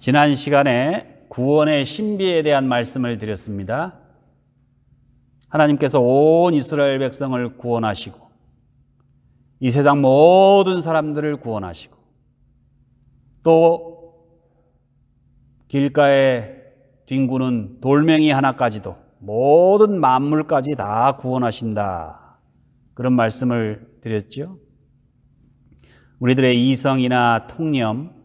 지난 시간에 구원의 신비에 대한 말씀을 드렸습니다. 하나님께서 온 이스라엘 백성을 구원하시고 이 세상 모든 사람들을 구원하시고 또 길가에 뒹구는 돌멩이 하나까지도 모든 만물까지 다 구원하신다. 그런 말씀을 드렸죠. 우리들의 이성이나 통념,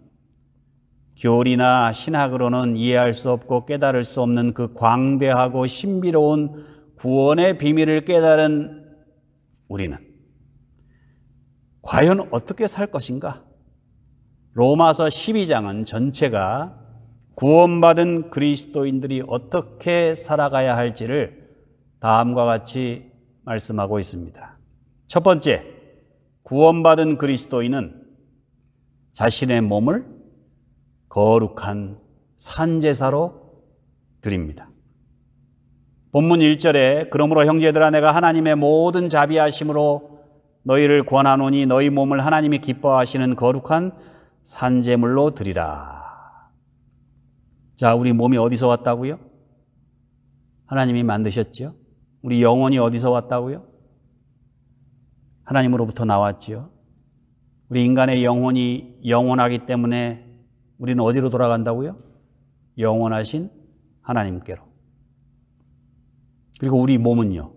교리나 신학으로는 이해할 수 없고 깨달을 수 없는 그 광대하고 신비로운 구원의 비밀을 깨달은 우리는 과연 어떻게 살 것인가? 로마서 12장은 전체가 구원받은 그리스도인들이 어떻게 살아가야 할지를 다음과 같이 말씀하고 있습니다. 첫 번째, 구원받은 그리스도인은 자신의 몸을 거룩한 산제사로 드립니다. 본문 1절에 그러므로 형제들아 내가 하나님의 모든 자비하심으로 너희를 권하노니 너희 몸을 하나님이 기뻐하시는 거룩한 산제물로 드리라. 자, 우리 몸이 어디서 왔다고요? 하나님이 만드셨죠. 우리 영혼이 어디서 왔다고요? 하나님으로부터 나왔지요. 우리 인간의 영혼이 영원하기 때문에 우리는 어디로 돌아간다고요? 영원하신 하나님께로. 그리고 우리 몸은요,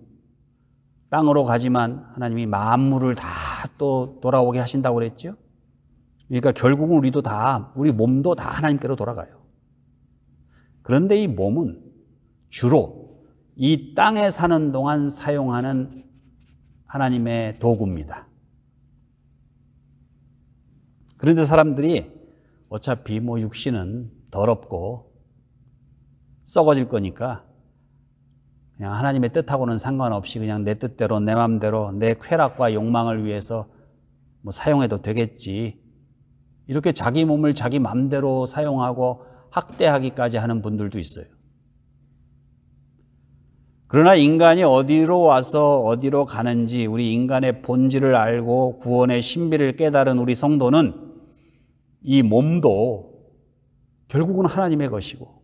땅으로 가지만 하나님이 만물을 다 또 돌아오게 하신다고 그랬죠. 그러니까 결국은 우리 몸도 다 하나님께로 돌아가요. 그런데 이 몸은 주로 이 땅에 사는 동안 사용하는 하나님의 도구입니다. 그런데 사람들이 어차피 육신은 더럽고 썩어질 거니까 그냥 하나님의 뜻하고는 상관없이 그냥 내 뜻대로 내 마음대로 내 쾌락과 욕망을 위해서 사용해도 되겠지. 이렇게 자기 몸을 자기 마음대로 사용하고 학대하기까지 하는 분들도 있어요. 그러나 인간이 어디로 와서 어디로 가는지 우리 인간의 본질을 알고 구원의 신비를 깨달은 우리 성도는 이 몸도 결국은 하나님의 것이고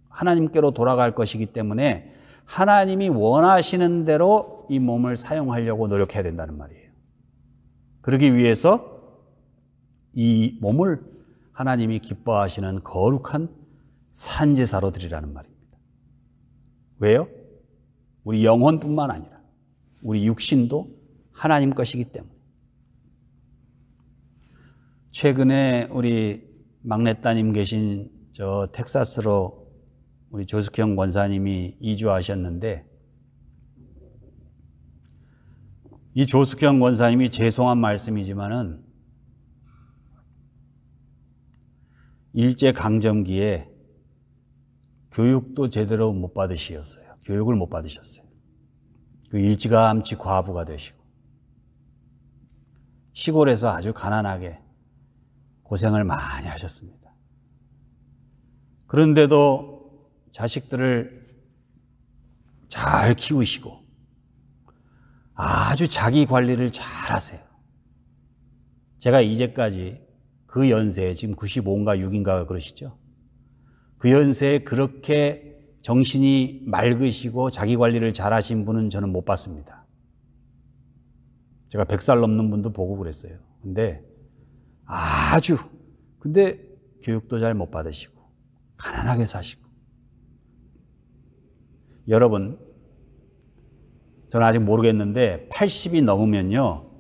하나님께로 돌아갈 것이기 때문에 하나님이 원하시는 대로 이 몸을 사용하려고 노력해야 된다는 말이에요. 그러기 위해서 이 몸을 하나님이 기뻐하시는 거룩한 산제사로 드리라는 말입니다. 왜요? 우리 영혼뿐만 아니라 우리 육신도 하나님 것이기 때문에. 최근에 우리 막내 따님 계신 저 텍사스로 우리 조숙형 권사님이 이주하셨는데 이 조숙형 권사님이 죄송한 말씀이지만은 일제강점기에 교육도 제대로 못 받으셨어요. 교육을 못 받으셨어요. 그 일찌감치 과부가 되시고 시골에서 아주 가난하게 고생을 많이 하셨습니다. 그런데도 자식들을 잘 키우시고 아주 자기 관리를 잘 하세요. 제가 이제까지 그 연세에 지금 95인가 6인가가 그러시죠. 그 연세에 그렇게 정신이 맑으시고 자기 관리를 잘 하신 분은 저는 못 봤습니다. 제가 100살 넘는 분도 보고 그랬어요. 근데 교육도 잘 못 받으시고 가난하게 사시고. 여러분, 저는 아직 모르겠는데 80이 넘으면요,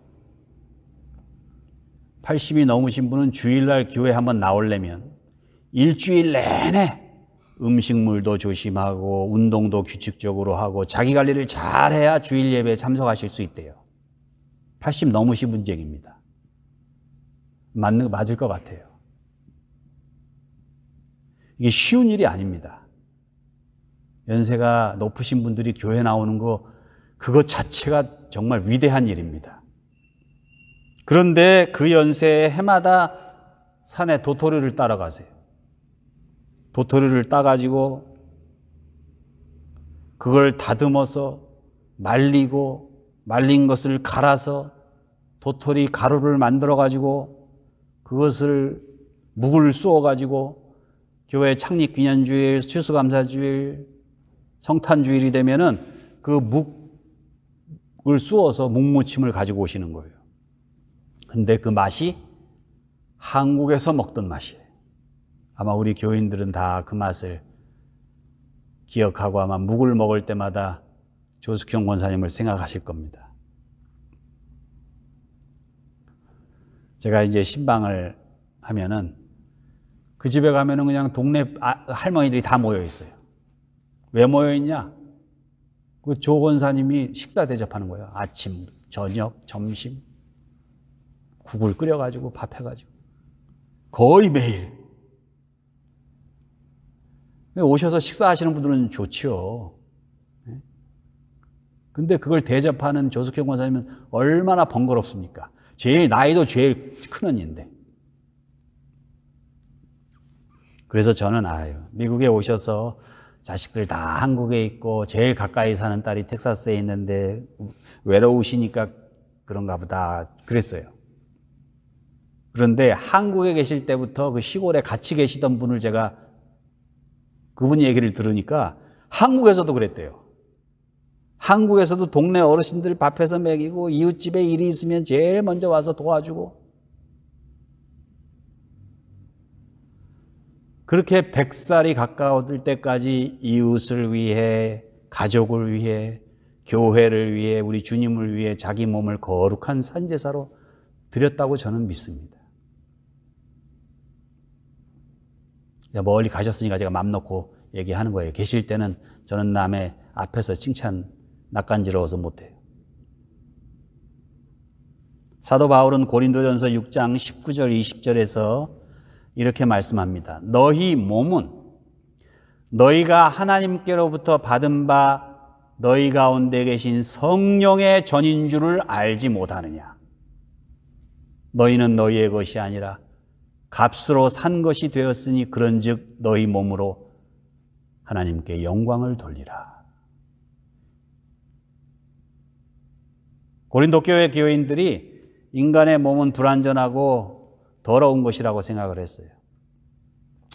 80이 넘으신 분은 주일날 교회 한번 나오려면 일주일 내내 음식물도 조심하고 운동도 규칙적으로 하고 자기 관리를 잘해야 주일 예배에 참석하실 수 있대요. 80 넘으신 분쟁입니다. 맞을 것 같아요. 이게 쉬운 일이 아닙니다. 연세가 높으신 분들이 교회 나오는 그것 자체가 정말 위대한 일입니다. 그런데 그 연세에 해마다 산에 도토리를 따러 가세요. 도토리를 따가지고 그걸 다듬어서 말리고 말린 것을 갈아서 도토리 가루를 만들어가지고 그것을 묵을 쑤어가지고 교회 창립 기념주일, 추수감사주일, 성탄주일이 되면은 그 묵을 쑤어서 묵무침을 가지고 오시는 거예요. 근데 그 맛이 한국에서 먹던 맛이에요. 아마 우리 교인들은 다 그 맛을 기억하고 아마 묵을 먹을 때마다 조숙형 권사님을 생각하실 겁니다. 제가 이제 신방을 하면은 그 집에 가면은 그냥 동네 할머니들이 다 모여 있어요. 왜 모여 있냐? 그 조 권사님이 식사 대접하는 거예요. 아침, 저녁, 점심 국을 끓여가지고 밥 해가지고 거의 매일. 오셔서 식사하시는 분들은 좋지요. 근데 그걸 대접하는 조숙형 권사님은 얼마나 번거롭습니까? 나이도 제일 큰 언니인데. 그래서 저는 미국에 오셔서 자식들 다 한국에 있고 제일 가까이 사는 딸이 텍사스에 있는데 외로우시니까 그런가 보다 그랬어요. 그런데 한국에 계실 때부터 그 시골에 같이 계시던 분을 제가 그분 얘기를 들으니까 한국에서도 그랬대요. 한국에서도 동네 어르신들 밥해서 먹이고 이웃집에 일이 있으면 제일 먼저 와서 도와주고 그렇게 100살이 가까워질 때까지 이웃을 위해, 가족을 위해, 교회를 위해, 우리 주님을 위해 자기 몸을 거룩한 산제사로 드렸다고 저는 믿습니다. 멀리 가셨으니까 제가 맘 놓고 얘기하는 거예요. 계실 때는 저는 남의 앞에서 칭찬 낯간지러워서 못해요. 사도 바울은 고린도전서 6장 19절 20절에서 이렇게 말씀합니다. 너희 몸은 너희가 하나님께로부터 받은 바 너희 가운데 계신 성령의 전인 줄을 알지 못하느냐. 너희는 너희의 것이 아니라 값으로 산 것이 되었으니 그런즉 너희 몸으로 하나님께 영광을 돌리라. 고린도 교회 교인들이 인간의 몸은 불완전하고 더러운 것이라고 생각을 했어요.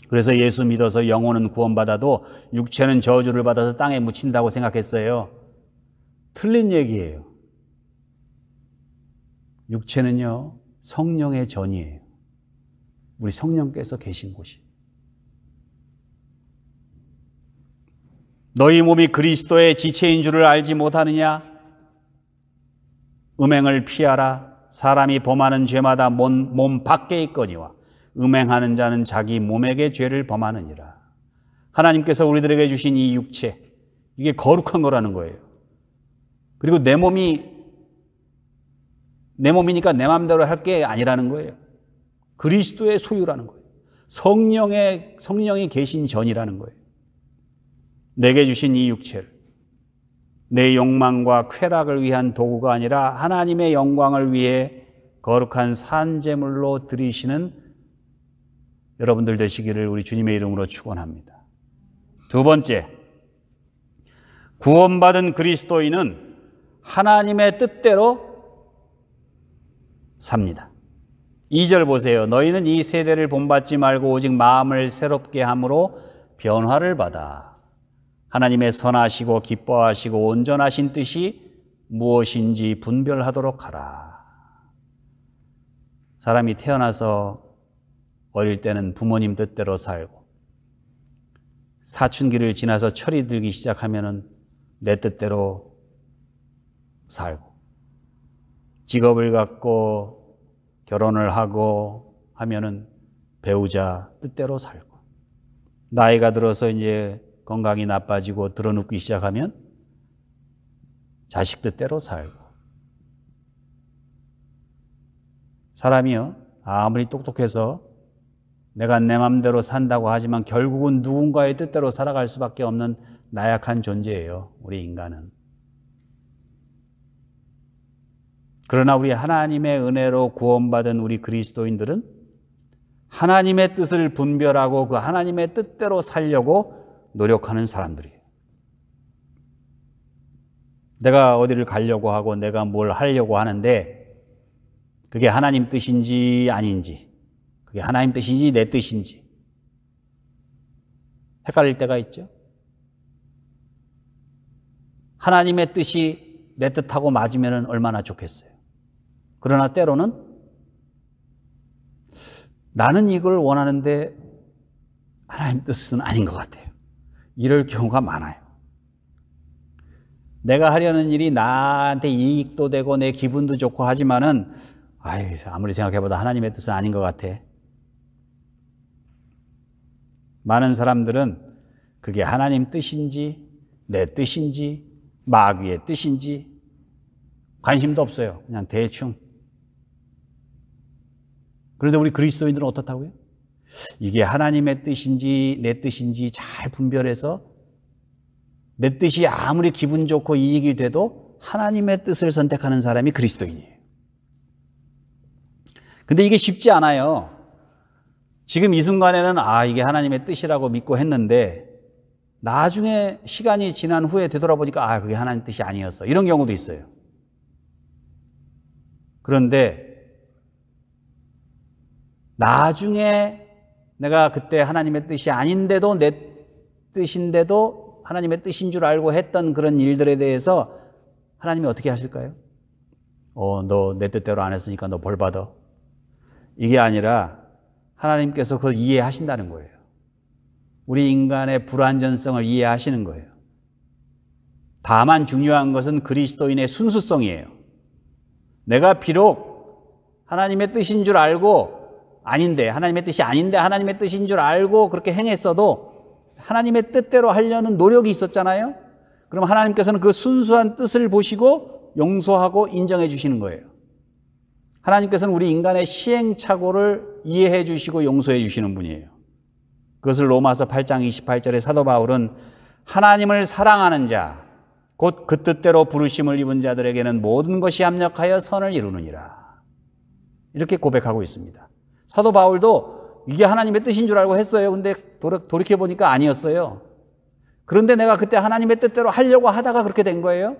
그래서 예수 믿어서 영혼은 구원받아도 육체는 저주를 받아서 땅에 묻힌다고 생각했어요. 틀린 얘기예요. 육체는요, 성령의 전이에요. 우리 성령께서 계신 곳이. 너희 몸이 그리스도의 지체인 줄을 알지 못하느냐? 음행을 피하라. 사람이 범하는 죄마다 몸 밖에 있거니와 음행하는 자는 자기 몸에게 죄를 범하느니라. 하나님께서 우리들에게 주신 이 육체, 이게 거룩한 거라는 거예요. 그리고 내 몸이니까 내 마음대로 할 게 아니라는 거예요. 그리스도의 소유라는 거예요. 성령이 계신 전이라는 거예요. 내게 주신 이 육체를 내 욕망과 쾌락을 위한 도구가 아니라 하나님의 영광을 위해 거룩한 산제물로 드리시는 여러분들 되시기를 우리 주님의 이름으로 축원합니다. 두 번째, 구원받은 그리스도인은 하나님의 뜻대로 삽니다. 2절 보세요. 너희는 이 세대를 본받지 말고 오직 마음을 새롭게 함으로 변화를 받아 하나님의 선하시고 기뻐하시고 온전하신 뜻이 무엇인지 분별하도록 하라. 사람이 태어나서 어릴 때는 부모님 뜻대로 살고 사춘기를 지나서 철이 들기 시작하면은 내 뜻대로 살고 직업을 갖고 결혼을 하고 하면은 배우자 뜻대로 살고 나이가 들어서 이제 건강이 나빠지고 드러눕기 시작하면 자식 뜻대로 살고 사람이요 아무리 똑똑해서 내가 내 맘대로 산다고 하지만 결국은 누군가의 뜻대로 살아갈 수밖에 없는 나약한 존재예요. 우리 인간은. 그러나 우리 하나님의 은혜로 구원받은 우리 그리스도인들은 하나님의 뜻을 분별하고 그 하나님의 뜻대로 살려고 노력하는 사람들이에요. 내가 어디를 가려고 하고 내가 뭘 하려고 하는데 그게 하나님 뜻인지 아닌지, 그게 하나님 뜻인지 내 뜻인지, 헷갈릴 때가 있죠. 하나님의 뜻이 내 뜻하고 맞으면 얼마나 좋겠어요. 그러나 때로는 나는 이걸 원하는데 하나님 뜻은 아닌 것 같아요. 이럴 경우가 많아요. 내가 하려는 일이 나한테 이익도 되고 내 기분도 좋고 하지만은 아무리 생각해봐도 하나님의 뜻은 아닌 것 같아. 많은 사람들은 그게 하나님 뜻인지 내 뜻인지 마귀의 뜻인지 관심도 없어요. 그냥 대충. 그런데 우리 그리스도인들은 어떻다고요? 이게 하나님의 뜻인지 내 뜻인지 잘 분별해서 내 뜻이 아무리 기분 좋고 이익이 돼도 하나님의 뜻을 선택하는 사람이 그리스도인이에요. 근데 이게 쉽지 않아요. 지금 이 순간에는 이게 하나님의 뜻이라고 믿고 했는데 나중에 시간이 지난 후에 되돌아보니까 그게 하나님 뜻이 아니었어. 이런 경우도 있어요. 그런데 나중에 내가 그때 하나님의 뜻이 아닌데도 내 뜻인데도 하나님의 뜻인 줄 알고 했던 그런 일들에 대해서 하나님이 어떻게 하실까요? 너 내 뜻대로 안 했으니까 너 벌 받아. 이게 아니라 하나님께서 그걸 이해하신다는 거예요. 우리 인간의 불완전성을 이해하시는 거예요. 다만 중요한 것은 그리스도인의 순수성이에요. 내가 비록 하나님의 뜻인 줄 알고 아닌데, 하나님의 뜻이 아닌데 하나님의 뜻인 줄 알고 그렇게 행했어도 하나님의 뜻대로 하려는 노력이 있었잖아요. 그럼 하나님께서는 그 순수한 뜻을 보시고 용서하고 인정해 주시는 거예요. 하나님께서는 우리 인간의 시행착오를 이해해 주시고 용서해 주시는 분이에요. 그것을 로마서 8장 28절에 사도 바울은 하나님을 사랑하는 자, 곧 그 뜻대로 부르심을 입은 자들에게는 모든 것이 합력하여 선을 이루느니라. 이렇게 고백하고 있습니다. 사도 바울도 이게 하나님의 뜻인 줄 알고 했어요. 근데 돌이켜보니까 아니었어요. 그런데 내가 그때 하나님의 뜻대로 하려고 하다가 그렇게 된 거예요.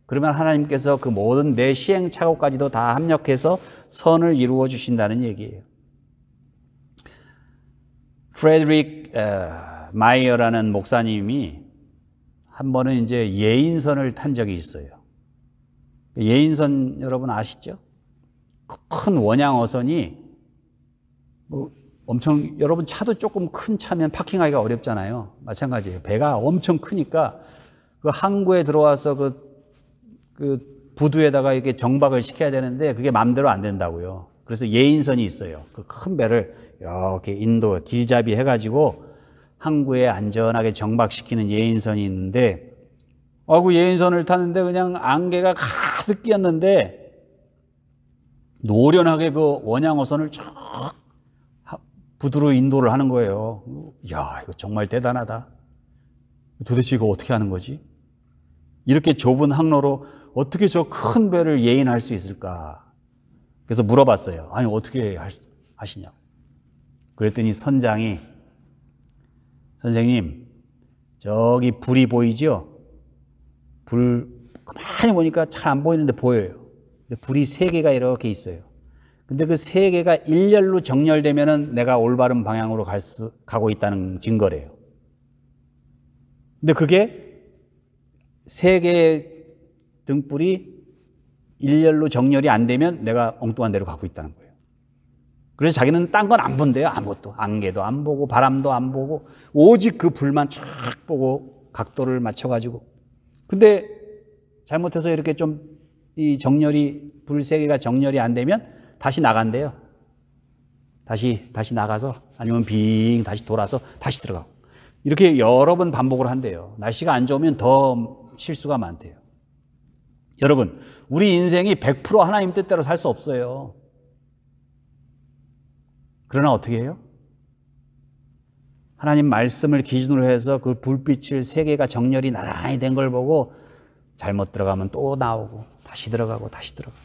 그러면 하나님께서 그 모든 내 시행착오까지도 다 합력해서 선을 이루어 주신다는 얘기예요. 프레드릭 마이어라는 목사님이 한 번은 이제 예인선을 탄 적이 있어요. 예인선 여러분 아시죠? 큰 원양 어선이 엄청, 여러분 차도 조금 큰 차면 파킹하기가 어렵잖아요. 마찬가지예요. 배가 엄청 크니까 그 항구에 들어와서 그 부두에다가 이렇게 정박을 시켜야 되는데 그게 마음대로 안 된다고요. 그래서 예인선이 있어요. 그 큰 배를 이렇게 인도 길잡이 해가지고 항구에 안전하게 정박시키는 예인선이 있는데 그 예인선을 타는데 그냥 안개가 가득 끼었는데 노련하게 그 원양어선을 쫙 부두로 인도를 하는 거예요. 이야, 이거 정말 대단하다. 도대체 이거 어떻게 하는 거지? 이렇게 좁은 항로로 어떻게 저 큰 배를 예인할 수 있을까? 그래서 물어봤어요. 아니, 어떻게 하시냐고. 그랬더니 선장이, 선생님, 저기 불이 보이죠? 불, 가만히 보니까 잘 안 보이는데 보여요. 근데 불이 3개가 이렇게 있어요. 근데 그 3개가 일렬로 정렬되면은 내가 올바른 방향으로 가고 있다는 증거래요. 근데 그게 3개의 등불이 일렬로 정렬이 안 되면 내가 엉뚱한 데로 가고 있다는 거예요. 그래서 자기는 딴 건 안 본대요. 아무것도. 안개도 안 보고 바람도 안 보고 오직 그 불만 쫙 보고 각도를 맞춰가지고. 근데 잘못해서 이렇게 좀 이 정렬이, 불 3개가 정렬이 안 되면 다시 나간대요. 다시 나가서 아니면 빙 다시 돌아서 다시 들어가고. 이렇게 여러 번 반복을 한대요. 날씨가 안 좋으면 더 실수가 많대요. 여러분, 우리 인생이 100% 하나님 뜻대로 살 수 없어요. 그러나 어떻게 해요? 하나님 말씀을 기준으로 해서 그 불빛을 3개가 정렬이 나란히 된 걸 보고 잘못 들어가면 또 나오고 다시 들어가고 다시 들어가고.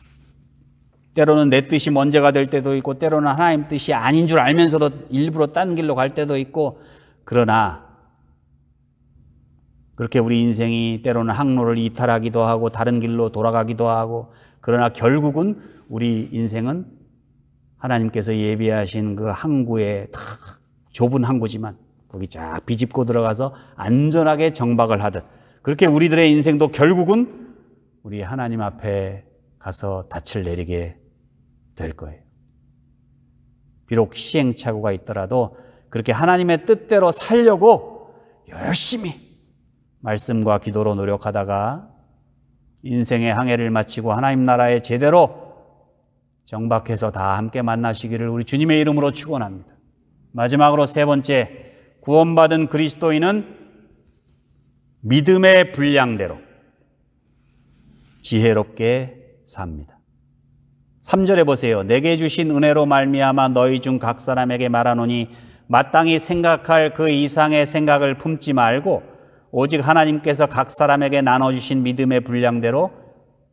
때로는 내 뜻이 먼저가 될 때도 있고 때로는 하나님 뜻이 아닌 줄 알면서도 일부러 딴 길로 갈 때도 있고, 그러나 그렇게 우리 인생이 때로는 항로를 이탈하기도 하고 다른 길로 돌아가기도 하고, 그러나 결국은 우리 인생은 하나님께서 예비하신 그 항구에 다 좁은 항구지만 거기 쫙 비집고 들어가서 안전하게 정박을 하듯 그렇게 우리들의 인생도 결국은 우리 하나님 앞에 가서 닻을 내리게 될 거예요. 비록 시행착오가 있더라도 그렇게 하나님의 뜻대로 살려고 열심히 말씀과 기도로 노력하다가 인생의 항해를 마치고 하나님 나라에 제대로 정박해서 다 함께 만나시기를 우리 주님의 이름으로 축원합니다. 마지막으로 세 번째, 구원받은 그리스도인은 믿음의 분량대로 지혜롭게 삽니다. 3절에 보세요. 내게 주신 은혜로 말미암아 너희 중 각 사람에게 말하노니 마땅히 생각할 그 이상의 생각을 품지 말고 오직 하나님께서 각 사람에게 나눠주신 믿음의 분량대로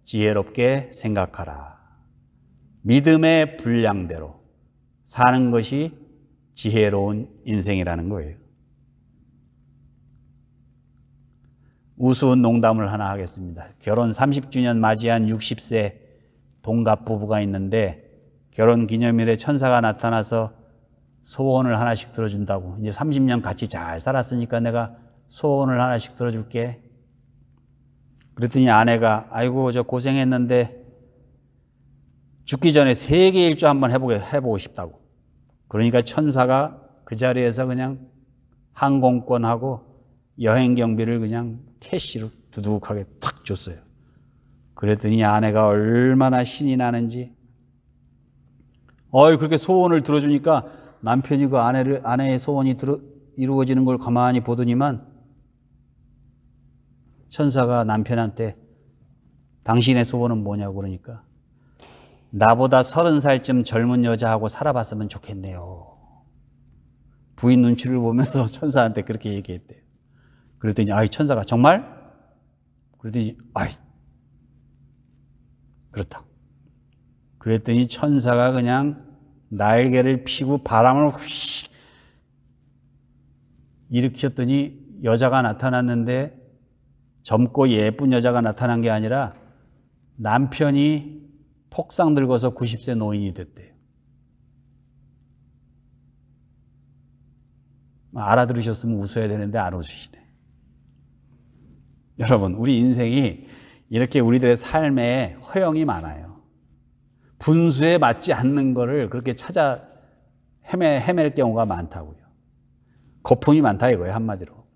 지혜롭게 생각하라. 믿음의 분량대로 사는 것이 지혜로운 인생이라는 거예요. 우스운 농담을 하나 하겠습니다. 결혼 30주년 맞이한 60세 동갑 부부가 있는데 결혼 기념일에 천사가 나타나서 소원을 하나씩 들어준다고. 이제 30년 같이 잘 살았으니까 내가 소원을 하나씩 들어줄게. 그랬더니 아내가 아이고 저 고생했는데 죽기 전에 세계 일주 한번 해보고 싶다고. 그러니까 천사가 그 자리에서 그냥 항공권하고 여행 경비를 그냥 캐시로 두둑하게 탁 줬어요. 그랬더니 아내가 얼마나 신이 나는지 그렇게 소원을 들어주니까 남편이 그 아내의 소원이 이루어지는 걸 가만히 보더니만 천사가 남편한테 당신의 소원은 뭐냐고 그러니까 나보다 30살쯤 젊은 여자하고 살아봤으면 좋겠네요. 부인 눈치를 보면서 천사한테 그렇게 얘기했대요. 그랬더니 천사가 정말? 그랬더니 그렇다. 그랬더니 천사가 그냥 날개를 피고 바람을 휘 일으켰더니 여자가 나타났는데 젊고 예쁜 여자가 나타난 게 아니라 남편이 폭상 늙어서 90세 노인이 됐대요. 알아들으셨으면 웃어야 되는데 안 웃으시네. 여러분, 우리 인생이 이렇게 우리들의 삶에 허영이 많아요. 분수에 맞지 않는 거를 그렇게 찾아 헤맬 경우가 많다고요. 거품이 많다 이거예요, 한마디로.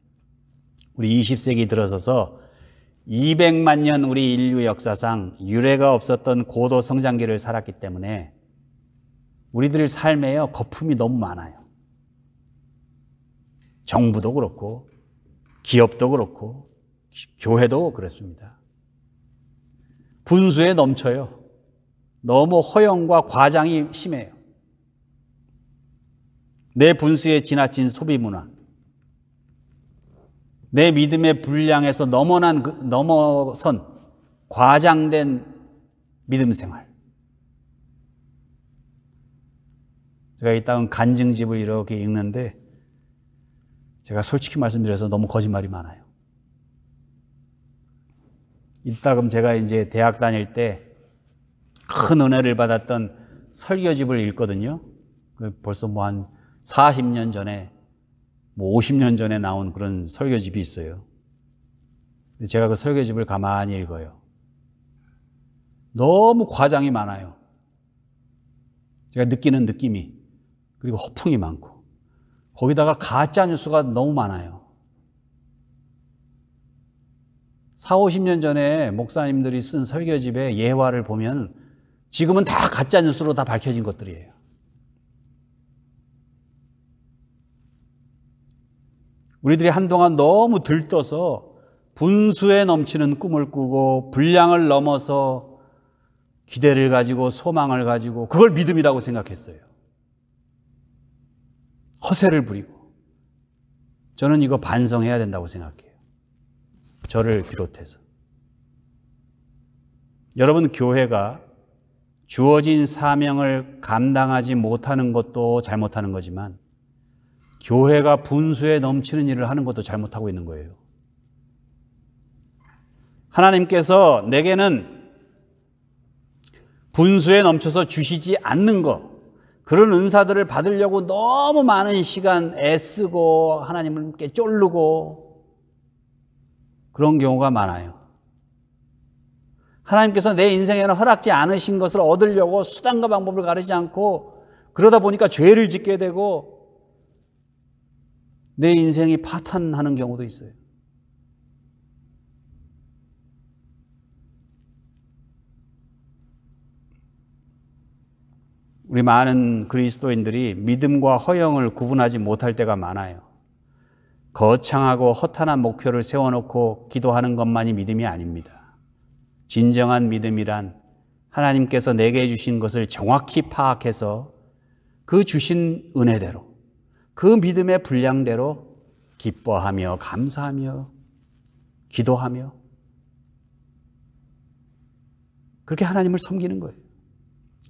우리 20세기 들어서서 200만 년 우리 인류 역사상 유례가 없었던 고도 성장기를 살았기 때문에 우리들 삶에요, 거품이 너무 많아요. 정부도 그렇고 기업도 그렇고 교회도 그렇습니다. 분수에 넘쳐요. 너무 허영과 과장이 심해요. 내 분수에 지나친 소비 문화, 내 믿음의 분량에서 넘어선 과장된 믿음 생활. 제가 이따금 간증집을 이렇게 읽는데 제가 솔직히 말씀드려서 너무 거짓말이 많아요. 이따금 제가 이제 대학 다닐 때 큰 은혜를 받았던 설교집을 읽거든요. 벌써 한 40년 전에 50년 전에 나온 그런 설교집이 있어요. 제가 그 설교집을 가만히 읽어요. 너무 과장이 많아요. 제가 느끼는 느낌이. 그리고 허풍이 많고. 거기다가 가짜 뉴스가 너무 많아요. 40, 50년 전에 목사님들이 쓴 설교집의 예화를 보면 지금은 다 가짜 뉴스로 다 밝혀진 것들이에요. 우리들이 한동안 너무 들떠서 분수에 넘치는 꿈을 꾸고 분량을 넘어서 기대를 가지고 소망을 가지고 그걸 믿음이라고 생각했어요. 허세를 부리고. 저는 이거 반성해야 된다고 생각해요. 저를 비롯해서. 여러분, 교회가 주어진 사명을 감당하지 못하는 것도 잘못하는 거지만 교회가 분수에 넘치는 일을 하는 것도 잘못하고 있는 거예요. 하나님께서 내게는 분수에 넘쳐서 주시지 않는 것, 그런 은사들을 받으려고 너무 많은 시간 애쓰고 하나님께 쫄르고 그런 경우가 많아요. 하나님께서 내 인생에는 허락지 않으신 것을 얻으려고 수단과 방법을 가리지 않고 그러다 보니까 죄를 짓게 되고 내 인생이 파탄하는 경우도 있어요. 우리 많은 그리스도인들이 믿음과 허영을 구분하지 못할 때가 많아요. 거창하고 허탄한 목표를 세워놓고 기도하는 것만이 믿음이 아닙니다. 진정한 믿음이란 하나님께서 내게 주신 것을 정확히 파악해서 그 주신 은혜대로, 그 믿음의 분량대로 기뻐하며 감사하며 기도하며 그렇게 하나님을 섬기는 거예요.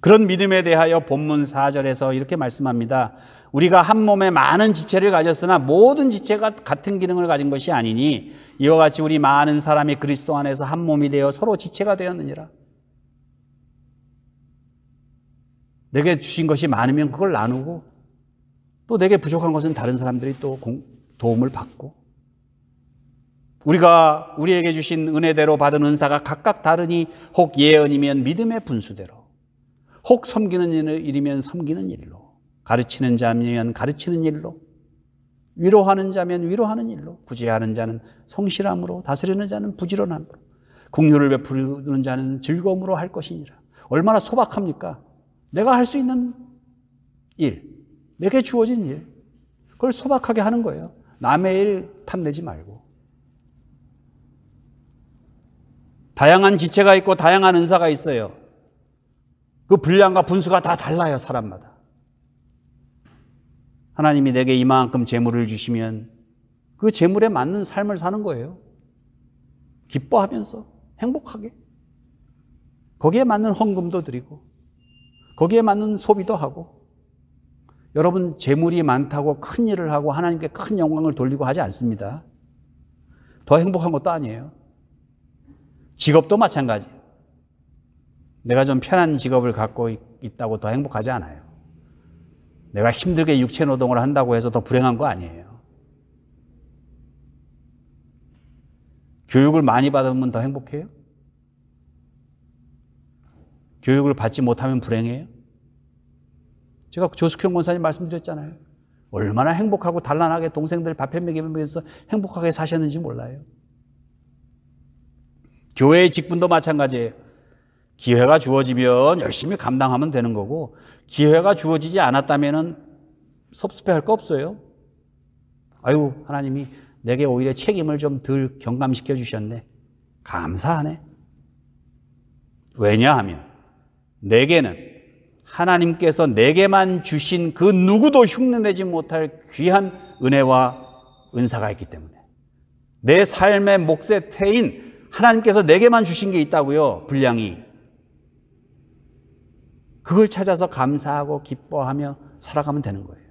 그런 믿음에 대하여 본문 4절에서 이렇게 말씀합니다. 우리가 한 몸에 많은 지체를 가졌으나 모든 지체가 같은 기능을 가진 것이 아니니 이와 같이 우리 많은 사람이 그리스도 안에서 한 몸이 되어 서로 지체가 되었느니라. 내게 주신 것이 많으면 그걸 나누고 또 내게 부족한 것은 다른 사람들이 또 도움을 받고 우리에게 주신 은혜대로 받은 은사가 각각 다르니 혹 예언이면 믿음의 분수대로 혹 섬기는 일이면 섬기는 일로 가르치는 자면 가르치는 일로 위로하는 자면 위로하는 일로 구제하는 자는 성실함으로 다스리는 자는 부지런함으로 긍휼을 베푸는 자는 즐거움으로 할 것이니라. 얼마나 소박합니까? 내가 할 수 있는 일, 내게 주어진 일, 그걸 소박하게 하는 거예요. 남의 일 탐내지 말고. 다양한 지체가 있고 다양한 은사가 있어요. 그 분량과 분수가 다 달라요, 사람마다. 하나님이 내게 이만큼 재물을 주시면 그 재물에 맞는 삶을 사는 거예요. 기뻐하면서 행복하게. 거기에 맞는 헌금도 드리고 거기에 맞는 소비도 하고. 여러분, 재물이 많다고 큰 일을 하고 하나님께 큰 영광을 돌리고 하지 않습니다. 더 행복한 것도 아니에요. 직업도 마찬가지. 내가 좀 편한 직업을 갖고 있다고 더 행복하지 않아요. 내가 힘들게 육체 노동을 한다고 해서 더 불행한 거 아니에요. 교육을 많이 받으면 더 행복해요? 교육을 받지 못하면 불행해요? 제가 조숙형 권사님 말씀드렸잖아요. 얼마나 행복하고 단란하게 동생들 밥해 먹이면서 행복하게 사셨는지 몰라요. 교회의 직분도 마찬가지예요. 기회가 주어지면 열심히 감당하면 되는 거고 기회가 주어지지 않았다면 섭섭해할 거 없어요. 아유, 하나님이 내게 오히려 책임을 좀 덜 경감시켜 주셨네. 감사하네. 왜냐하면 내게는 하나님께서 내게만 주신 그 누구도 흉내내지 못할 귀한 은혜와 은사가 있기 때문에 내 삶의 몫의 태인 하나님께서 내게만 주신 게 있다고요. 분량이. 그걸 찾아서 감사하고 기뻐하며 살아가면 되는 거예요.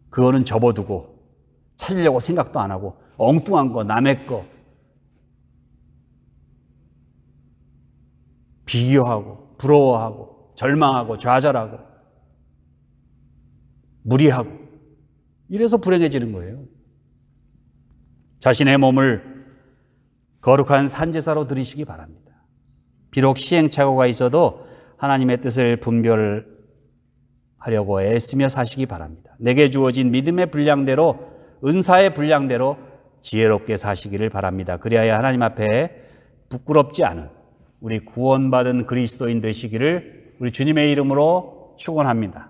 그거는 접어두고 찾으려고 생각도 안 하고 엉뚱한 거, 남의 거 비교하고 부러워하고 절망하고 좌절하고 무리하고 이래서 불행해지는 거예요. 자신의 몸을 거룩한 산제사로 드리시기 바랍니다. 비록 시행착오가 있어도 하나님의 뜻을 분별하려고 애쓰며 사시기 바랍니다. 내게 주어진 믿음의 분량대로 은사의 분량대로 지혜롭게 사시기를 바랍니다. 그리하여 하나님 앞에 부끄럽지 않은 우리 구원받은 그리스도인 되시기를 우리 주님의 이름으로 축원합니다.